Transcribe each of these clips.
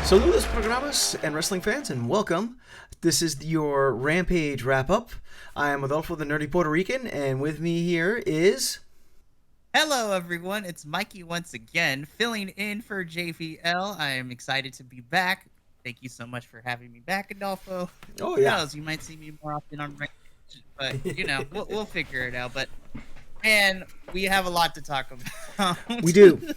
Saludos programas and wrestling fans, and welcome. This is your Rampage wrap-up. I am Adolfo, the nerdy Puerto Rican, and with me here is... Hello, everyone. It's Mikey once again, filling in for JVL. I am excited to be back. Thank you so much for having me back, Adolfo. Oh, Who yeah. knows? You might see me more often on Rampage, but, you know, we'll figure it out. But, man, we have a lot to talk about. We do.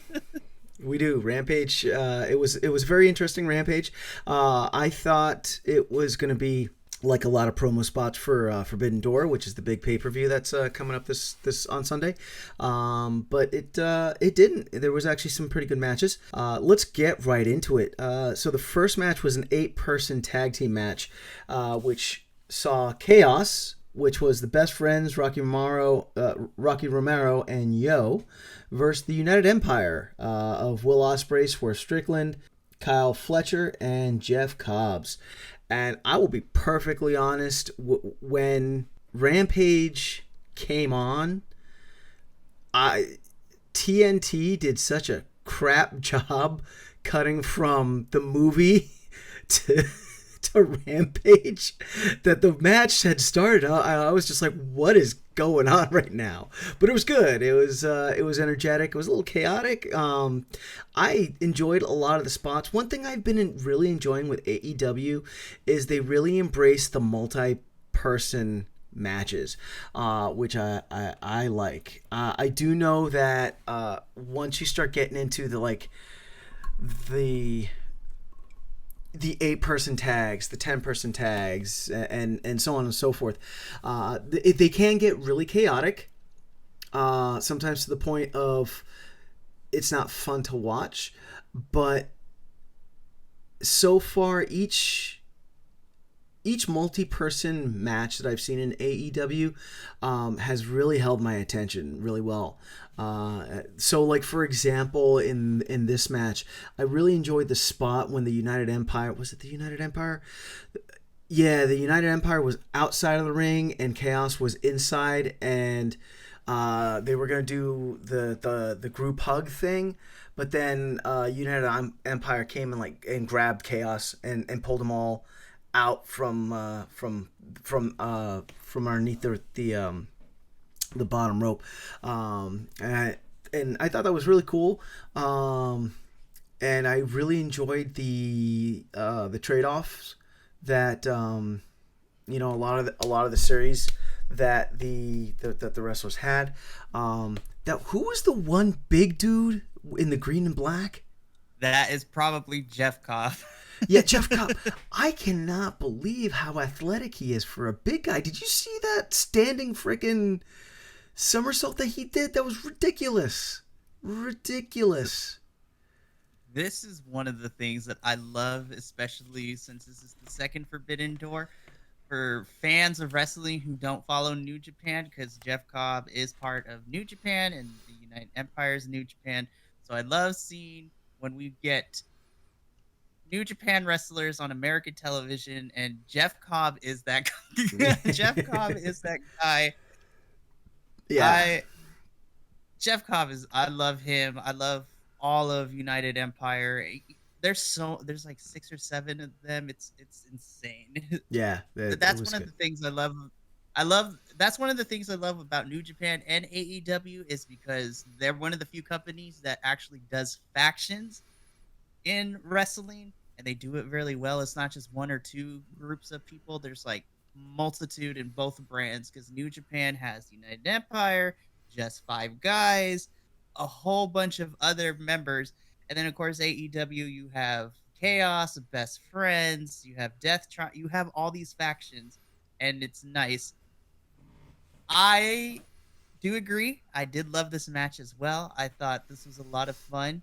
We do. Rampage, it was a very interesting Rampage. I thought it was going to be like a lot of promo spots for Forbidden Door, which is the big pay-per-view that's coming up this on Sunday. But it didn't. There was actually some pretty good matches. Let's get right into it. So the first match was an 8-person tag team match, which saw Chaos, which was the Best Friends, Rocky Romero, and Yo, versus the United Empire of Will Ospreay, Swerve Strickland, Kyle Fletcher, and Jeff Cobbs. And I will be perfectly honest, when Rampage came on, TNT did such a crap job cutting from the movie to Rampage that the match had started. I was just like, what is going on right now? But it was good. It was energetic. It was a little chaotic. I enjoyed a lot of the spots. One thing I've been really enjoying with AEW is they really embrace the multi-person matches, which I like. I do know that once you start getting into the 8-person tags, the 10-person tags, and so on and so forth, they can get really chaotic, sometimes to the point of it's not fun to watch. But so far, each multi-person match that I've seen in AEW has really held my attention really well. So, like, for example, in this match, I really enjoyed the spot when the United Empire... Was it the United Empire? Yeah, the United Empire was outside of the ring and Chaos was inside, and they were going to do the group hug thing, but then United Empire came and grabbed Chaos and pulled them all out from underneath the bottom rope, and I thought that was really cool, and I really enjoyed the trade-offs that a lot of the series that the wrestlers had. That who was the one big dude in the green and black? That is probably Jeff Cobb. Yeah, Jeff Cobb. I cannot believe how athletic he is for a big guy. Did you see that standing freaking somersault that he did? That was ridiculous. Ridiculous. This is one of the things that I love, especially since this is the second Forbidden Door. For fans of wrestling who don't follow New Japan, because Jeff Cobb is part of New Japan and the United Empire's New Japan. So I love seeing when we get New Japan wrestlers on American television, and Jeff Cobb is that guy. Jeff Cobb is that guy. Yeah. Jeff Cobb is... I love him. I love all of United Empire. There's like 6 or 7 of them. It's insane. Yeah, that's one of the things I love. That's one of the things I love about New Japan and AEW, is because they're one of the few companies that actually does factions in wrestling, and they do it really well. It's not just 1 or 2 groups of people. There's like multitude in both brands, because New Japan has United Empire, just 5 guys, a whole bunch of other members. And then, of course, AEW, you have Chaos, Best Friends, you have you have all these factions, and it's nice. I do agree. I did love this match as well. I thought this was a lot of fun.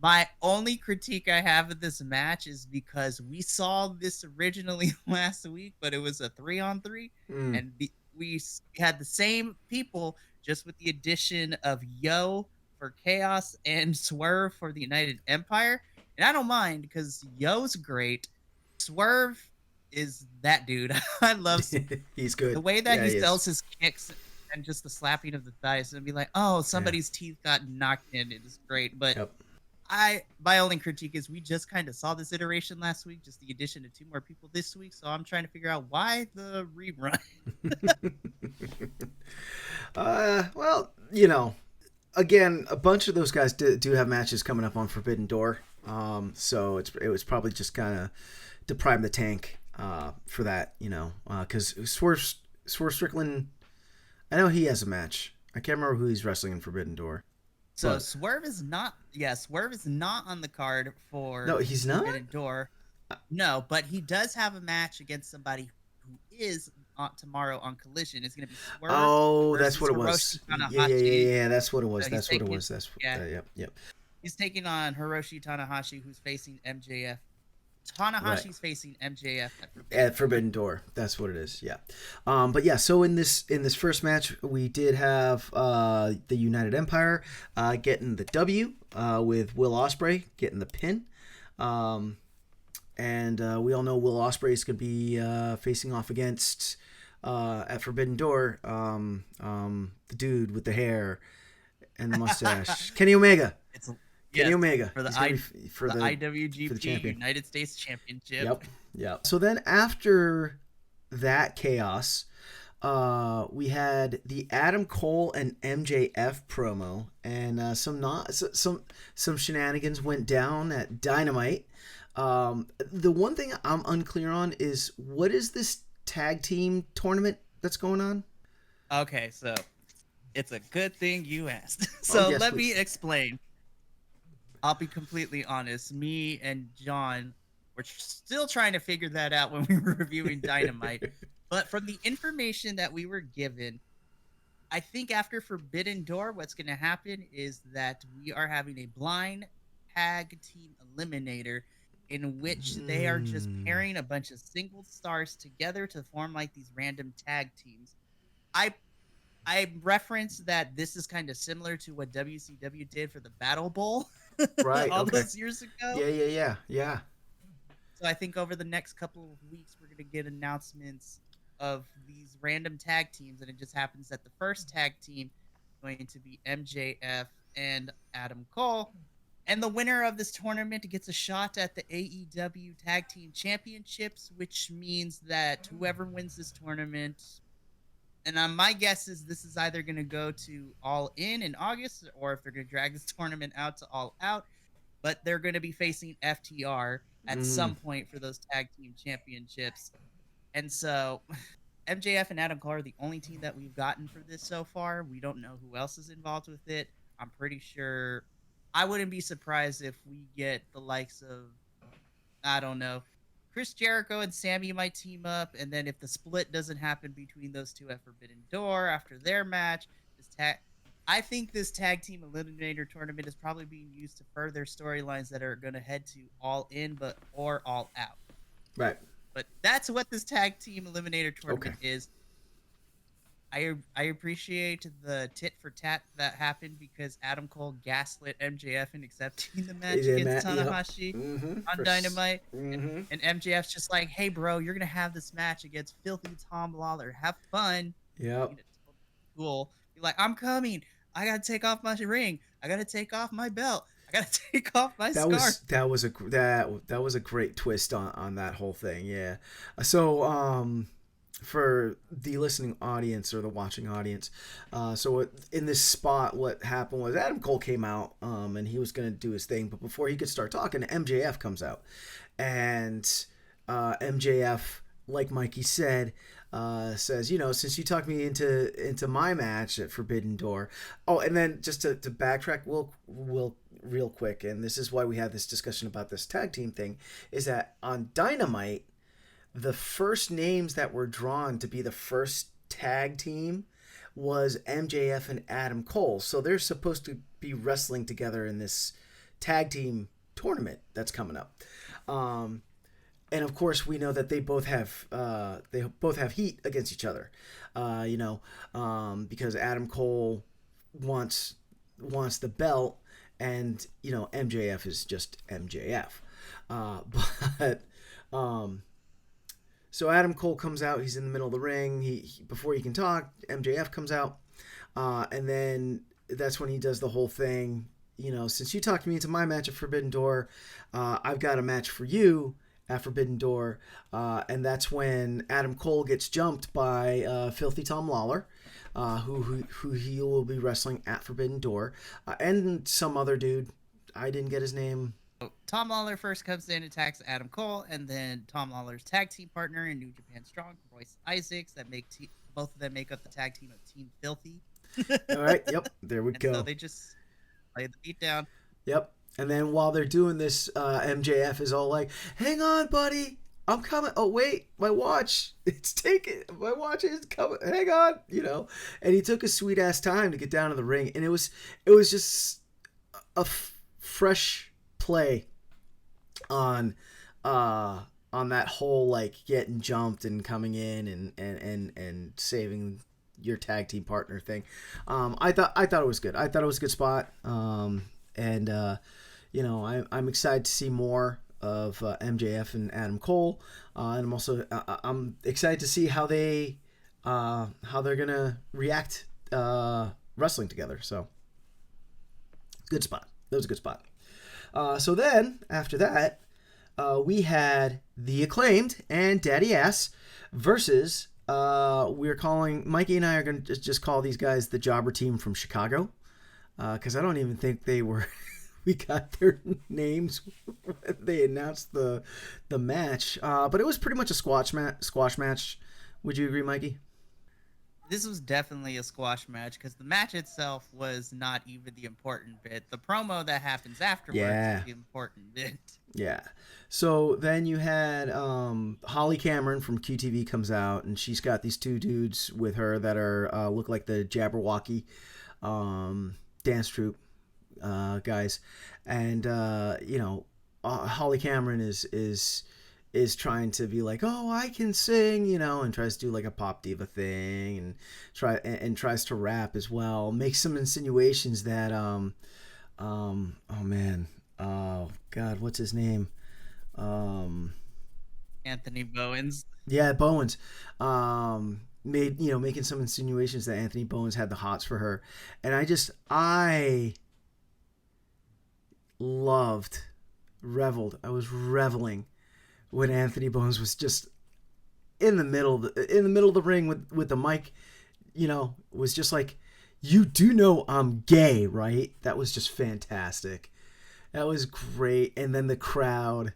My only critique I have of this match is because we saw this originally last week, but it was a 3-on-3, and we had the same people, just with the addition of Yo for Chaos and Swerve for the United Empire. And I don't mind, because Yo's great. Swerve is that dude. I love he's good. The way that he sells his kicks and just the slapping of the thighs, and be like, oh, somebody's teeth got knocked in. It is great. But My only critique is we just kind of saw this iteration last week, just the addition of 2 more people this week. So I'm trying to figure out why the rerun. Well, again, a bunch of those guys do have matches coming up on Forbidden Door. So it was probably just kind of to prime the tank for that, because Swerve Strickland, I know he has a match. I can't remember who he's wrestling in Forbidden Door. So Swerve is not on the card for No, he's not? Forbidden Door. No, but he does have a match against somebody who is on tomorrow on Collision. It's going to be Swerve. Oh, that's what it Hiroshi was. Tanahashi. Yeah, that's what it was. So That's what it was. Yep. He's taking on Hiroshi Tanahashi, who's facing MJF. Tanahashi's facing MJF at Forbidden Door. That's what it is. Yeah. But yeah, so in this first match, we did have the United Empire getting the W with Will Ospreay getting the pin. And we all know Will Ospreay is going to be facing off against at Forbidden Door the dude with the hair and the mustache, Kenny Omega. Kenny Omega for the IWGP for the champion. United States Championship. Yep. So then after that chaos, we had the Adam Cole and MJF promo, and some shenanigans went down at Dynamite. The one thing I'm unclear on is what is this tag team tournament that's going on? Okay, so it's a good thing you asked. So let me explain. I'll be completely honest. Me and John were still trying to figure that out when we were reviewing Dynamite. But from the information that we were given, I think after Forbidden Door, what's going to happen is that we are having a blind tag team eliminator in which they are just pairing a bunch of single stars together to form like these random tag teams. I referenced that this is kind of similar to what WCW did for the Battle Bowl all those years ago. Yeah. So I think over the next couple of weeks, we're going to get announcements of these random tag teams, and it just happens that the first tag team is going to be MJF and Adam Cole. And the winner of this tournament gets a shot at the AEW Tag Team Championships, which means that whoever wins this tournament, and my guess is this is either going to go to All In August, or if they're going to drag this tournament out to All Out, but they're going to be facing FTR at some point for those Tag Team Championships. And so MJF and Adam Cole are the only team that we've gotten for this so far. We don't know who else is involved with it. I'm pretty sure... I wouldn't be surprised if we get the likes of, I don't know, Chris Jericho and Sammy might team up, and then if the split doesn't happen between those two at Forbidden Door after their match, I think this tag team eliminator tournament is probably being used to further storylines that are going to head to All In or All Out. Right. But that's what this tag team eliminator tournament is. I appreciate the tit for tat that happened because Adam Cole gaslit MJF in accepting the match against Tanahashi on Dynamite. And MJF's just like, hey, bro, you're going to have this match against Filthy Tom Lawler. Have fun. Yep. Cool. You're like, I'm coming. I got to take off my ring. I got to take off my belt. I got to take off my scarf. That was a great twist on that whole thing. Yeah. So, for the listening audience or the watching audience, so in this spot, what happened was Adam Cole came out, and he was going to do his thing, but before he could start talking, MJF comes out, and MJF, like Mikey said, says, since you talked me into my match at Forbidden Door. Oh, and then just to backtrack, we'll real quick, and this is why we had this discussion about this tag team thing, is that on Dynamite, the first names that were drawn to be the first tag team was MJF and Adam Cole. So they're supposed to be wrestling together in this tag team tournament that's coming up. And of course, we know that they both have heat against each other. Because Adam Cole wants the belt, and MJF is just MJF. So Adam Cole comes out. He's in the middle of the ring. He before he can talk, MJF comes out, and then that's when he does the whole thing. since you talked me into my match at Forbidden Door, I've got a match for you at Forbidden Door, and that's when Adam Cole gets jumped by Filthy Tom Lawler, who he will be wrestling at Forbidden Door, and some other dude. I didn't get his name. Tom Lawler first comes in, attacks Adam Cole, and then Tom Lawler's tag team partner in New Japan Strong, Royce Isaacs, that both of them make up the tag team of Team Filthy. All right, yep, there we go. So they just lay the beat down. Yep, and then while they're doing this, MJF is all like, "Hang on, buddy, I'm coming. Oh wait, my watch, it's taken. My watch is coming. Hang on, And he took a sweet ass time to get down to the ring, and it was just a fresh play on that whole like getting jumped and coming in and saving your tag team partner thing. I thought it was good. I thought it was a good spot. I'm excited to see more of MJF and Adam Cole, and I'm also I'm excited to see how they're gonna react wrestling together. So good spot. That was a good spot. So then, after that, we had The Acclaimed and Daddy Ass versus, we're calling, Mikey and I are going to just call these guys the Jobber Team from Chicago, because I don't even think we got their names when they announced the match, but it was pretty much a squash match. Would you agree, Mikey? This was definitely a squash match because the match itself was not even the important bit. The promo that happens afterwards is the important bit. Yeah. So then you had Holly Cameron from QTV comes out, and she's got these two dudes with her that are look like the Jabberwocky dance troupe guys, and Holly Cameron is trying to be like, oh, I can sing, and tries to do like a pop diva thing, and tries to rap as well. Makes some insinuations that oh man, oh god, what's his name? Anthony Bowens. Yeah, Bowens. Making some insinuations that Anthony Bowens had the hots for her, and I I was reveling when Anthony Bowens was just in the middle of the ring with the mic, was just like, you do know I'm gay, right? That was just fantastic. That was great. And then the crowd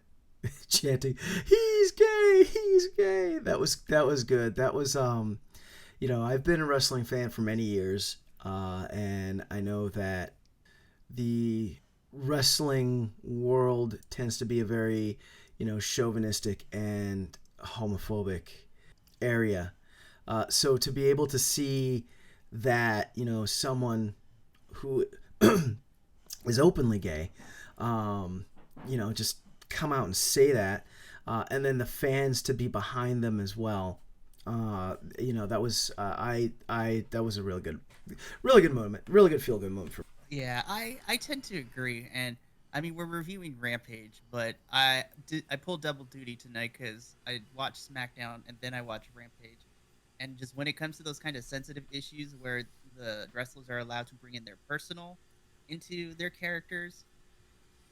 chanting, he's gay, he's gay. That was good. That was, I've been a wrestling fan for many years, and I know that the wrestling world tends to be a very, chauvinistic and homophobic area. So to be able to see that, someone who is openly gay, just come out and say that, and then the fans to be behind them as well. That was that was a really good moment, really good feel good moment for me. Yeah, I tend to agree, and I mean, we're reviewing Rampage, but I pulled double duty tonight because I watched SmackDown and then I watched Rampage. And just when it comes to those kind of sensitive issues where the wrestlers are allowed to bring in their personal into their characters,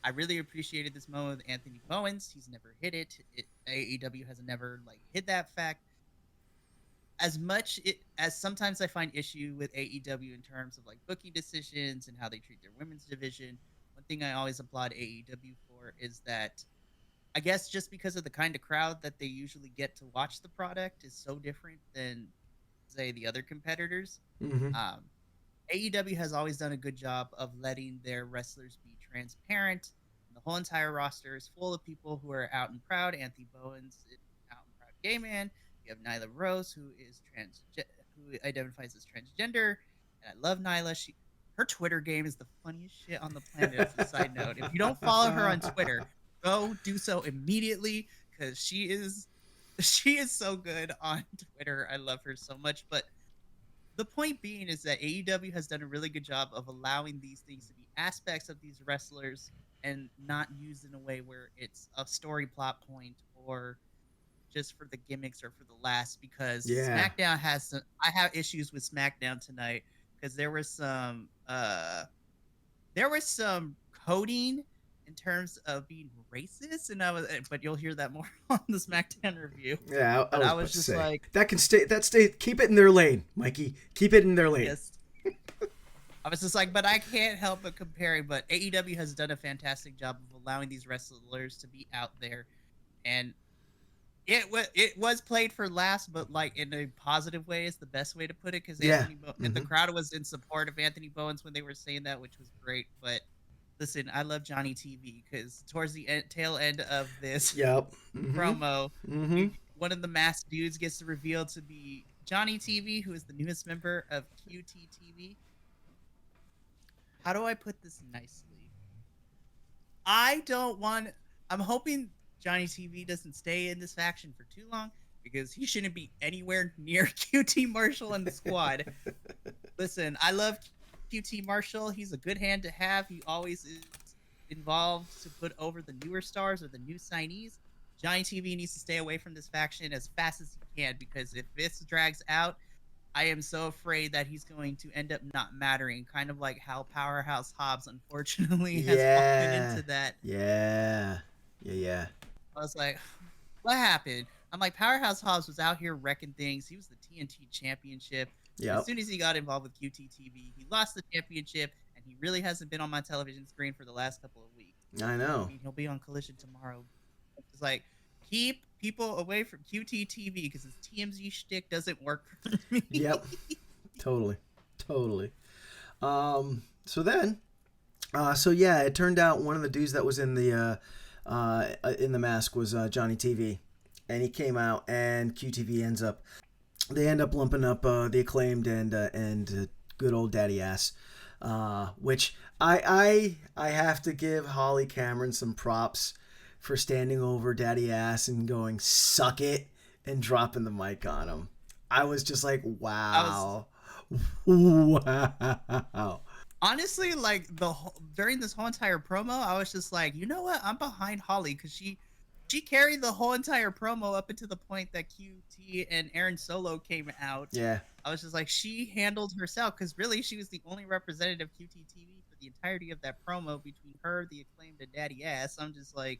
I really appreciated this moment with Anthony Bowens. He's never hit it. AEW has never hit that fact. As much as sometimes I find issue with AEW in terms of booking decisions and how they treat their women's division, one thing I always applaud AEW for is that, I guess just because of the kind of crowd that they usually get to watch the product is so different than, say, the other competitors. Mm-hmm. AEW has always done a good job of letting their wrestlers be transparent. The whole entire roster is full of people who are out and proud. Anthony Bowens is an out and proud gay man. You have Nyla Rose, who identifies as transgender, and I love Nyla. Her Twitter game is the funniest shit on the planet. As a side note, if you don't follow her on Twitter, go do so immediately because she is so good on Twitter. I love her so much. But the point being is that AEW has done a really good job of allowing these things to be aspects of these wrestlers and not used in a way where it's a story plot point or just for the gimmicks or for the laughs. Because SmackDown I have issues with SmackDown tonight because there was some there was some coding in terms of being racist, and but you'll hear that more on the SmackDown review. Yeah, I But was I about was to just say like, that can stay. That stay. Keep it in their lane, Mikey. Keep it in their lane. yes. I was just like, but I can't help but comparing. But AEW has done a fantastic job of allowing these wrestlers to be out there, and it was played for laughs, but like in a positive way is the best way to put it. Because Yeah. And the crowd was in support of Anthony Bowens when they were saying that, which was great. But listen, I love Johnny TV because towards the tail end of this Yep. promo, one of the masked dudes gets revealed to be Johnny TV, who is the newest member of QTTV. How do I put this nicely? I don't want. I'm hoping Johnny TV doesn't stay in this faction for too long because he shouldn't be anywhere near QT Marshall and the squad. Listen, I love QT Marshall. He's a good hand to have. He always is involved to put over the newer stars or the new signees. Johnny TV needs to stay away from this faction as fast as he can because if this drags out, I am so afraid that he's going to end up not mattering, kind of like how Powerhouse Hobbs unfortunately has fallen into that. Yeah. I was like, what happened? I'm like, Powerhouse Hobbs was out here wrecking things. He was the TNT championship. Yep. As soon as he got involved with QTTV, he lost the championship, and he really hasn't been on my television screen for the last couple of weeks. I know. I mean, he'll be on Collision tomorrow. It's like, keep people away from QTTV because his TMZ shtick doesn't work for me. Yep. Totally. So then, it turned out one of the dudes that was in the mask was Johnny TV, and he came out, and QTV they end up lumping up the Acclaimed and good old Daddy Ass, which I have to give Holly Cameron some props for standing over Daddy Ass and going suck it and dropping the mic on him. I was just like, wow. Wow. Honestly, like during this whole entire promo, I was just like, you know what? I'm behind Holly because she carried the whole entire promo up until the point that QT and Aaron Solo came out. Yeah. I was just like, she handled herself because really she was the only representative QTTV for the entirety of that promo between her, the Acclaimed, and Daddy Ass. I'm just like,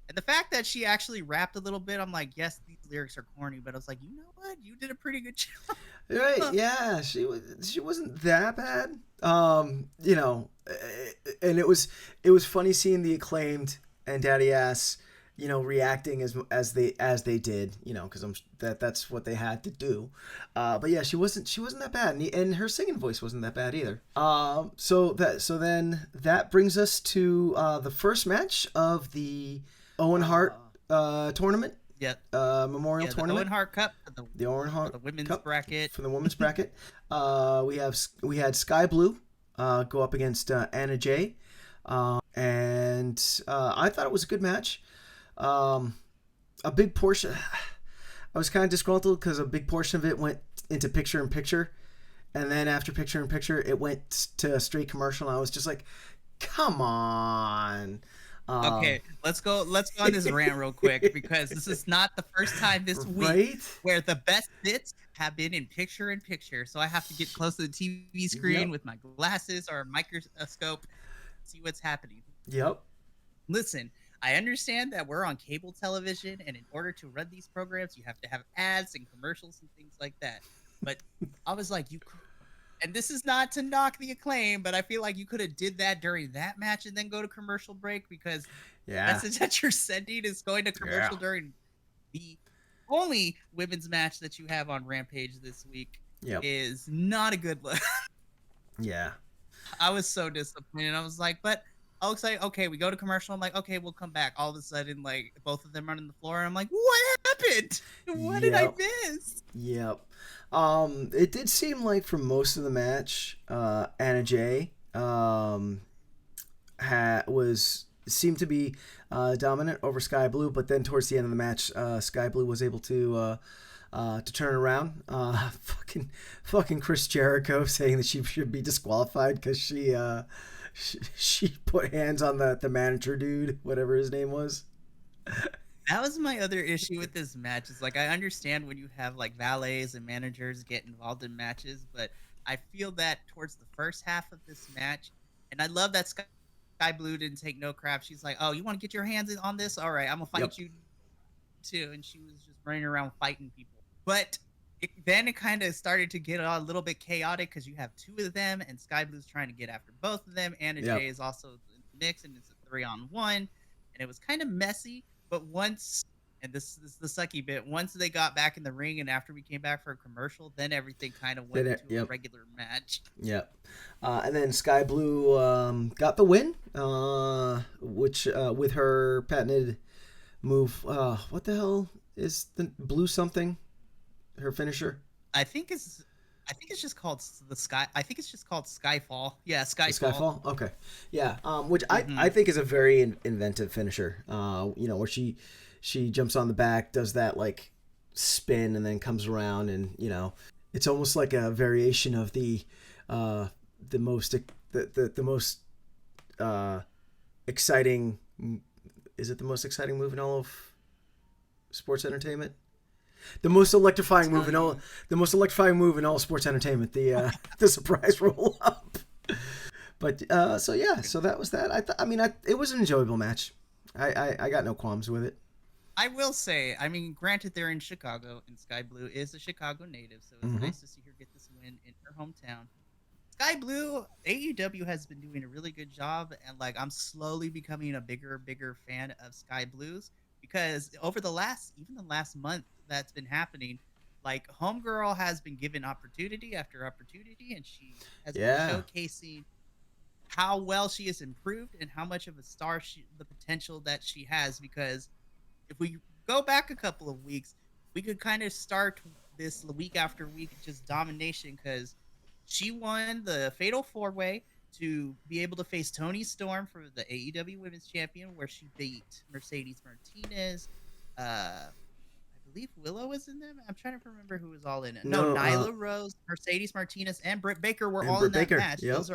and the fact that she actually rapped a little bit, I'm like, yes, these lyrics are corny, but I was like, you know what? You did a pretty good job. Right, yeah, she wasn't that bad. And it was funny seeing the Acclaimed and Daddy Ass, reacting as they did, because that's what they had to do. But yeah, she wasn't that bad, and her singing voice wasn't that bad either. So then that brings us to the first match of the Owen Hart tournament. Yeah. Memorial tournament. The Owen Hart Cup. The Owen Hart the women's Cup bracket. For the women's bracket. We had Sky Blue go up against Anna Jay. And I thought it was a good match. A big portion... I was kind of disgruntled because a big portion of it went into picture-in-picture. And then after picture-in-picture, it went to a straight commercial. And I was just like, come on. Okay, let's go on this rant real quick because this is not the first time this week where the best bits have been in picture-in-picture. So I have to get close to the TV screen with my glasses or a microscope, see what's happening. Yep. Listen, I understand that we're on cable television, and in order to run these programs, you have to have ads and commercials and things like that. But I was like, and this is not to knock the Acclaim, but I feel like you could have did that during that match and then go to commercial break because the message that you're sending is going to commercial during the only women's match that you have on Rampage this week is not a good look. Yeah. I was so disappointed. I was like, but I was like, okay, we go to commercial. I'm like, okay, we'll come back. All of a sudden, like, both of them are on the floor. And I'm like, what happened? What did I miss? Yep. It did seem like for most of the match, Anna Jay seemed to be dominant over Sky Blue, but then towards the end of the match, Sky Blue was able to turn around. Fucking Chris Jericho saying that she should be disqualified because she put hands on the manager dude, whatever his name was. That was my other issue with this match. Is like I understand when you have like valets and managers get involved in matches, but I feel that towards the first half of this match, And I love that Sky Blue didn't take no crap. She's like, "Oh, you want to get your hands on this? All right, I'm gonna Yep. fight you too." And she was just running around fighting people. But then it kind of started to get a little bit chaotic because you have two of them, and Sky Blue's trying to get after both of them. Anna Yep. Jay is also in the mix, and it's a 3-on-1, and it was kind of messy. But once, and this is the sucky bit, once they got back in the ring, and after we came back for a commercial, then everything kind of went into a regular match. Yep. And then Sky Blue got the win, which with her patented move. What the hell is the blue something? Her finisher. I think it's just called the Sky. I think it's just called Skyfall. Yeah, Skyfall. Skyfall. Okay. Yeah. Which I think is a very inventive finisher. Where she jumps on the back, does that like spin, and then comes around, and it's almost like a variation of the most exciting. Is it the most exciting move in all of sports entertainment? The most electrifying move in all sports entertainment. The surprise roll up. But so that was that. It was an enjoyable match. I got no qualms with it. I will say, granted they're in Chicago, and Sky Blue is a Chicago native, so it's nice to see her get this win in her hometown. Sky Blue, AEW has been doing a really good job, and I'm slowly becoming a bigger fan of Sky Blues, because over the last month that's been happening, Homegirl has been given opportunity after opportunity, and she has been showcasing how well she has improved and how much of a star the potential that she has. Because if we go back a couple of weeks, we could kind of start this week after week just domination, because she won the Fatal 4-Way to be able to face Toni Storm for the AEW Women's Champion, where she beat Mercedes Martinez. I believe Willow was in them. I'm trying to remember who was all in it. No, Nyla Rose, Mercedes Martinez, and Britt Baker were all in that match. Yep.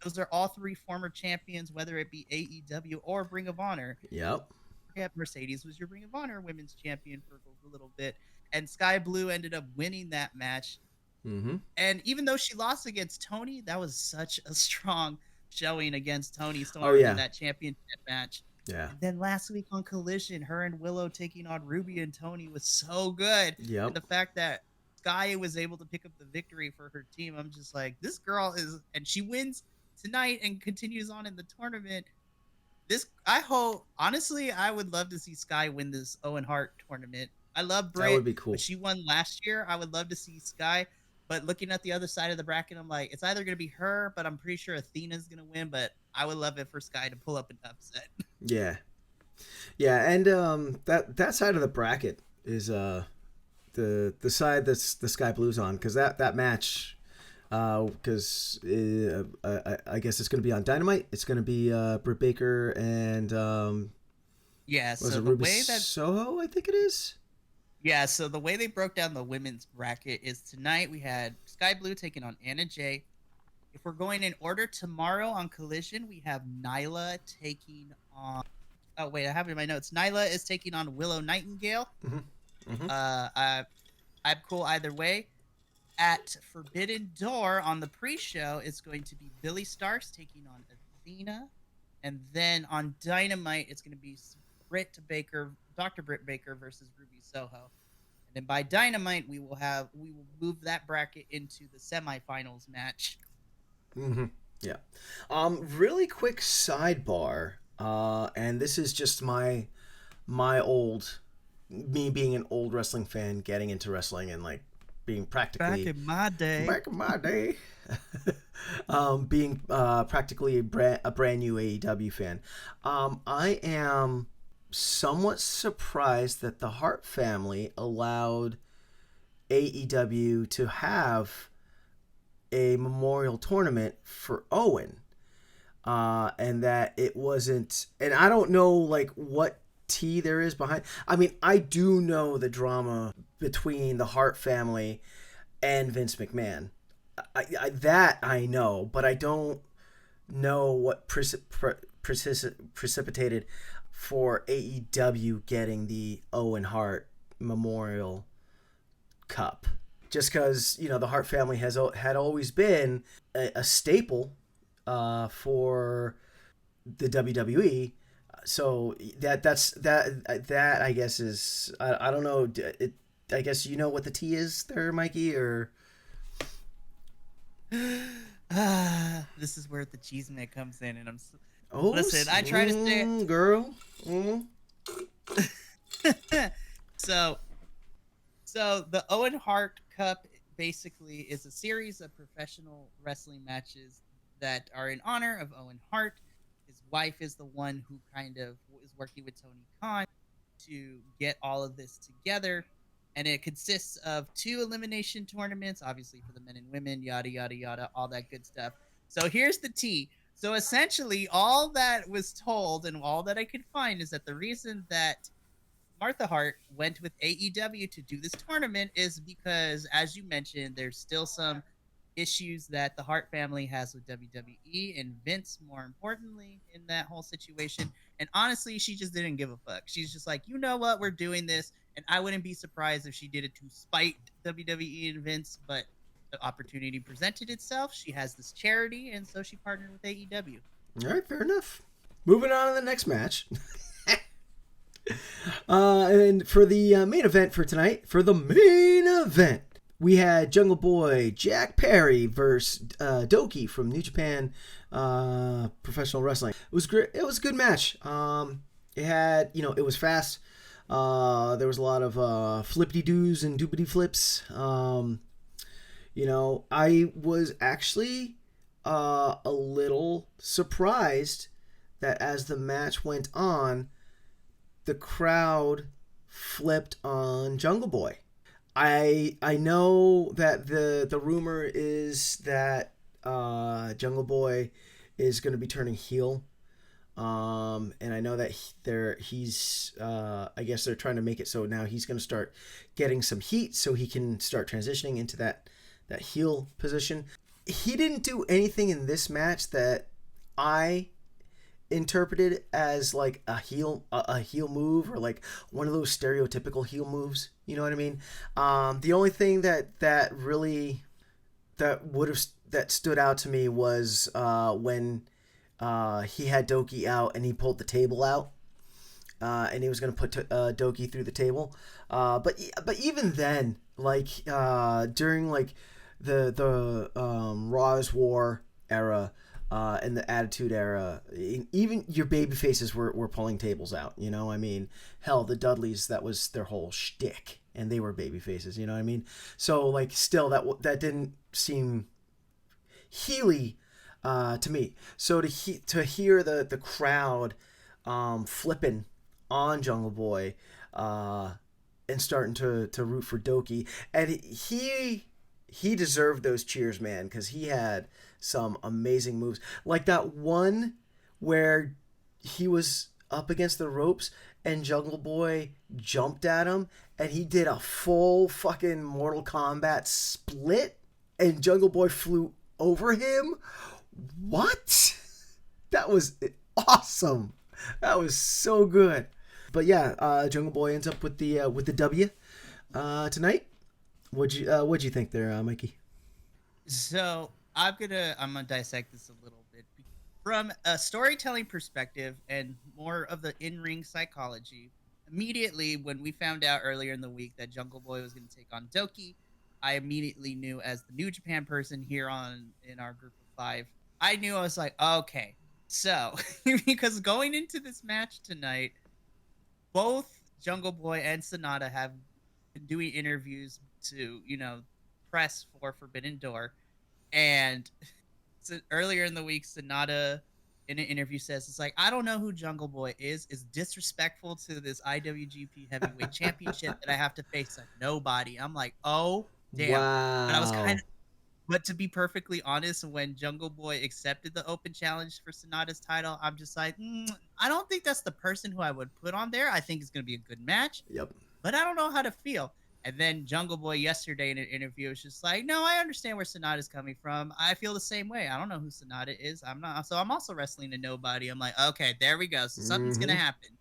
Those are all three former champions, whether it be AEW or Ring of Honor. Yep. Yeah, Mercedes was your Ring of Honor Women's Champion for a little bit, and Sky Blue ended up winning that match. Mm-hmm. And even though she lost against Toni, that was such a strong showing against Toni Storm in that championship match. Yeah. And then last week on Collision, her and Willow taking on Ruby and Toni was so good. Yep. And the fact that Sky was able to pick up the victory for her team, I'm just like, this girl is, and she wins tonight and continues on in the tournament. Honestly, I would love to see Sky win this Owen Hart tournament. I love Britt. That would be cool. But she won last year. I would love to see Sky. But looking at the other side of the bracket, I'm like, it's either going to be her, but I'm pretty sure Athena's going to win. But I would love it for Sky to pull up an upset. Yeah. Yeah, and that side of the bracket is the side that's the Sky Blues on, because that match, because I guess it's going to be on Dynamite. It's going to be Britt Baker and so the Ruby way that Soho, I think it is. Yeah, so the way they broke down the women's bracket is tonight we had Sky Blue taking on Anna Jay. If we're going in order, tomorrow on Collision, we have Nyla taking on... Oh, wait, I have it in my notes. Nyla is taking on Willow Nightingale. Mm-hmm. Mm-hmm. I'm cool either way. At Forbidden Door on the pre-show, it's going to be Billy Starks taking on Athena. And then on Dynamite, it's going to be Dr. Britt Baker versus Ruby Soho. And then by Dynamite, we will move that bracket into the semifinals match. Mm-hmm. Yeah. Really quick sidebar, and this is just me being an old wrestling fan, getting into wrestling and being practically back in my day, being practically a brand new AEW fan. I am somewhat surprised that the Hart family allowed AEW to have a memorial tournament for Owen, and that it wasn't, and I don't know what tea there is behind. I do know the drama between the Hart family and Vince McMahon. I know, but I don't know what precipitated for AEW getting the Owen Hart Memorial Cup. Just because, the Hart family had always been a staple for the WWE. So that I guess is I don't know. I guess you know what the T is there, Mikey, or This is where the cheese man comes in, and oh, listen. I try to say, girl. so the Owen Hart Cup basically is a series of professional wrestling matches that are in honor of Owen Hart. His wife is the one who kind of is working with Tony Khan to get all of this together. And it consists of 2 elimination tournaments, obviously for the men and women, yada, yada, yada, all that good stuff. So here's the tea. So essentially, all that was told and all that I could find is that the reason that Martha Hart went with AEW to do this tournament is because, as you mentioned, there's still some issues that the Hart family has with WWE and Vince, more importantly, in that whole situation. And honestly, she just didn't give a fuck. She's just like, you know what, we're doing this. And I wouldn't be surprised if she did it to spite WWE and Vince, but the opportunity presented itself. She has this charity, and so she partnered with AEW. All right, fair enough. Moving on to the next match. And for the main event for tonight, we had Jungle Boy Jack Perry versus Doki from New Japan Professional Wrestling. It was great. It was a good match. It had, it was fast. There was a lot of flippity doos and doopity flips. I was actually a little surprised that as the match went on, the crowd flipped on Jungle Boy. I know that the rumor is that Jungle Boy is going to be turning heel, and I know that he's I guess they're trying to make it so now he's going to start getting some heat so he can start transitioning into that heel position. He didn't do anything in this match that I interpreted as like a heel move or like one of those stereotypical heel moves. You know what I mean? The only thing that stood out to me was when he had Doki out and he pulled the table out, and he was going to put Doki through the table. But even then, like during like the Raw's War era. In the Attitude Era, even your baby faces were pulling tables out. You know, I mean, hell, the Dudleys, that was their whole shtick, and they were baby faces. You know what I mean? So like, still that didn't seem heely to me. So to hear the crowd flipping on Jungle Boy and starting to root for Doki, and he deserved those cheers, man, because he had some amazing moves. Like that one where he was up against the ropes and Jungle Boy jumped at him and he did a full fucking Mortal Kombat split and Jungle Boy flew over him. What? That was awesome. That was so good. But yeah, Jungle Boy ends up with the W tonight. What'd you think there, Mikey? So I'm gonna dissect this a little bit from a storytelling perspective and more of the in-ring psychology. Immediately, when we found out earlier in the week that Jungle Boy was going to take on Doki, I immediately knew, as the New Japan person here in our group of 5, I knew. I was like, okay, so because going into this match tonight, both Jungle Boy and Sonata have been doing interviews to press for Forbidden Door. And so earlier in the week, Sonata in an interview says, it's like, I don't know who Jungle Boy is. It's disrespectful to this IWGP Heavyweight Championship that I have to face nobody. I'm like, oh, damn. Wow. But to be perfectly honest, when Jungle Boy accepted the open challenge for Sonata's title, I'm just like, I don't think that's the person who I would put on there. I think it's going to be a good match. Yep. But I don't know how to feel. And then Jungle Boy yesterday in an interview was just like, no, I understand where Sonata's coming from. I feel the same way. I don't know who Sonata is. I'm also wrestling a nobody. I'm like, okay, there we go. So something's going to happen.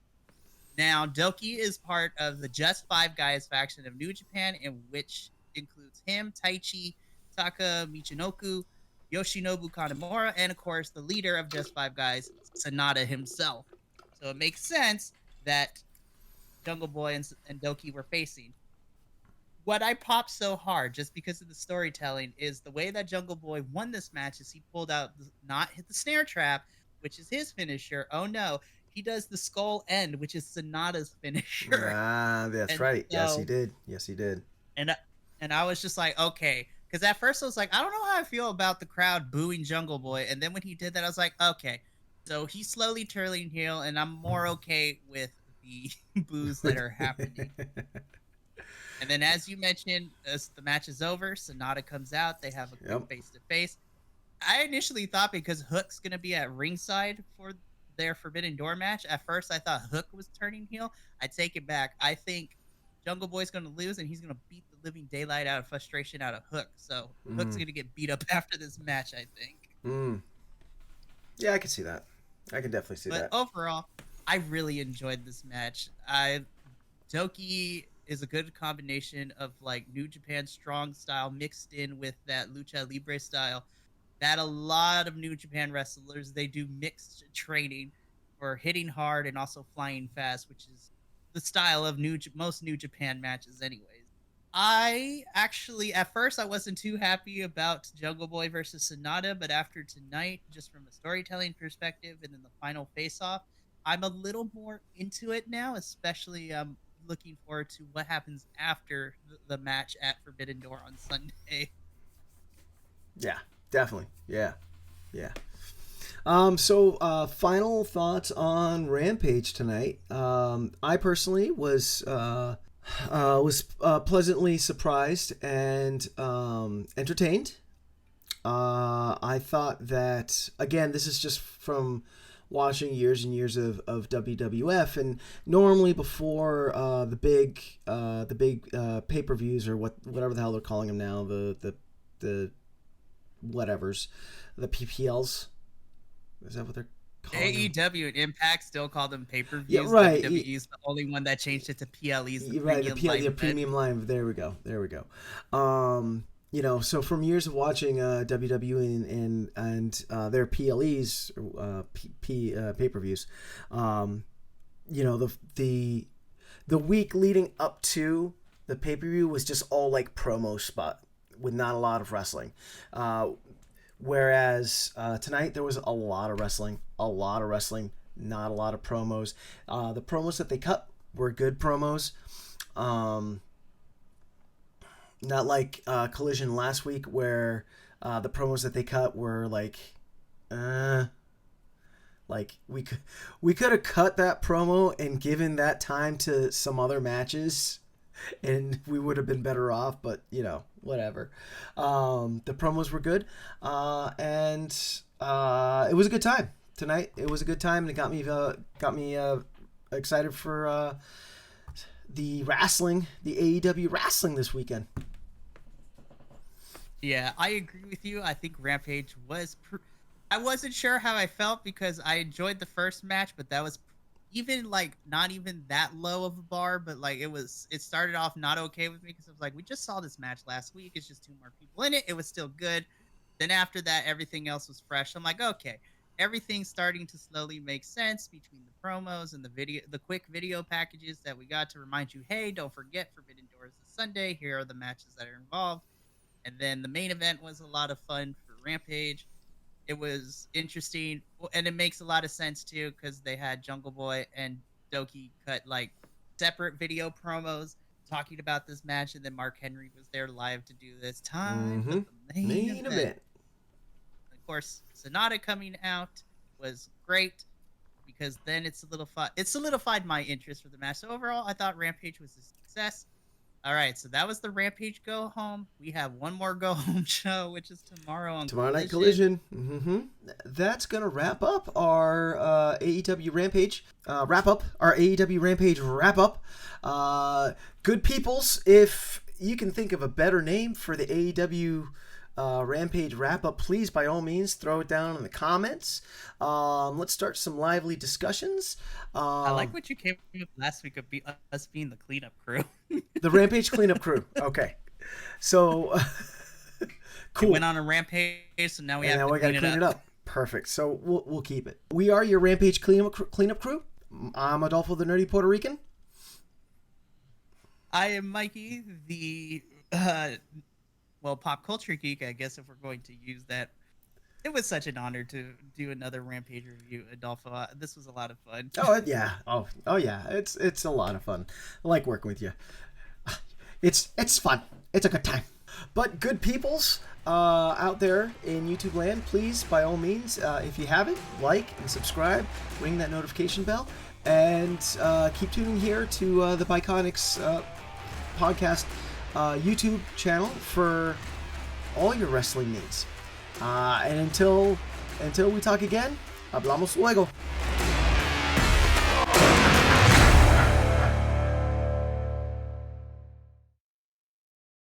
Now, Doki is part of the Just Five Guys faction of New Japan, in which includes him, Taichi, Taka Michinoku, Yoshinobu Kanemaru, and of course the leader of Just Five Guys, Sonata himself. So it makes sense that Jungle Boy and Doki were facing. What I popped so hard just because of the storytelling is the way that Jungle Boy won this match is he pulled out not hit the snare trap, which is his finisher. Oh no, he does the skull end, which is Sonata's finisher. Ah, that's right. So, yes, he did. Yes, he did. And I was just like, okay, because at first I was like, I don't know how I feel about the crowd booing Jungle Boy, and then when he did that, I was like, okay, so he's slowly turning heel, and I'm more okay with the boos that are happening. And then, as you mentioned, as the match is over, Sonata comes out. They have a quick face-to-face. I initially thought because Hook's going to be at ringside for their Forbidden Door match, at first I thought Hook was turning heel. I take it back. I think Jungle Boy's going to lose, and he's going to beat the living daylight out of frustration out of Hook. So Hook's going to get beat up after this match, I think. Yeah, I can see that. I can definitely see that. But overall, I really enjoyed this match. Doki is a good combination of like New Japan strong style mixed in with that lucha libre style that a lot of New Japan wrestlers, they do mixed training for hitting hard and also flying fast, which is the style of most New Japan matches anyways. I actually, at first, I wasn't too happy about Jungle Boy versus Sonata, but after tonight, just from a storytelling perspective and then the final face-off, I'm a little more into it now, especially looking forward to what happens after the match at Forbidden Door on Sunday. Yeah, definitely. Yeah. So final thoughts on Rampage tonight. I personally was pleasantly surprised and entertained. I thought that, again, this is just from watching years and years of WWF, and normally before the big pay-per-views or whatever the hell they're calling them now, the whatevers, the PPLs, is that what they're calling AEW and Impact still call them pay-per-views. Yeah, right. WWE's the only one that changed it to PLEs. The premium line. There we go. So from years of watching WWE and their PLEs, pay-per-views, the week leading up to the pay-per-view was just all like promo spot with not a lot of wrestling. Whereas tonight there was a lot of wrestling, not a lot of promos. The promos that they cut were good promos. Not like Collision last week where the promos that they cut were like we could have cut that promo and given that time to some other matches and we would have been better off, but whatever. The promos were good, and it was a good time tonight. It was a good time, and it got me excited for the AEW wrestling this weekend. Yeah, I agree with you. I think Rampage was. I wasn't sure how I felt because I enjoyed the first match, but that was even like not even that low of a bar. But like it started off not okay with me because I was like, we just saw this match last week. It's just two more people in it. It was still good. Then after that, everything else was fresh. I'm like, okay, everything's starting to slowly make sense between the promos and the quick video packages that we got to remind you, hey, don't forget Forbidden Doors this Sunday. Here are the matches that are involved. And then the main event was a lot of fun for Rampage. It was interesting, and it makes a lot of sense too because they had Jungle Boy and Doki cut like separate video promos talking about this match, and then Mark Henry was there live to do this time. Mm-hmm. The main event. Of course, Sonata coming out was great because then it solidified my interest for the match. So overall, I thought Rampage was a success. All right, so that was the Rampage Go Home. We have one more Go Home show, which is tomorrow on Night Collision. Mm-hmm. That's going to wrap up our AEW Rampage wrap up. Good peoples, if you can think of a better name for the AEW Rampage wrap up, please by all means throw it down in the comments. Let's start some lively discussions. I like what you came up with last week of us being the cleanup crew. The Rampage cleanup crew. Okay, so Cool. It went on a rampage, so now we have to clean it up. Perfect. So we'll keep it. We are your Rampage cleanup crew. I'm Adolfo, the nerdy Puerto Rican. I am Mikey, the pop culture geek, I guess, if we're going to use that. It was such an honor to do another Rampage review, Adolfo. This was a lot of fun. Oh yeah. Oh yeah. It's a lot of fun. I like working with you. It's fun. It's a good time. But good peoples out there in YouTube land, please, by all means, if you haven't, like and subscribe, ring that notification bell, and keep tuning here to the Bi-Conics podcast YouTube channel for all your wrestling needs. And until we talk again, hablamos luego.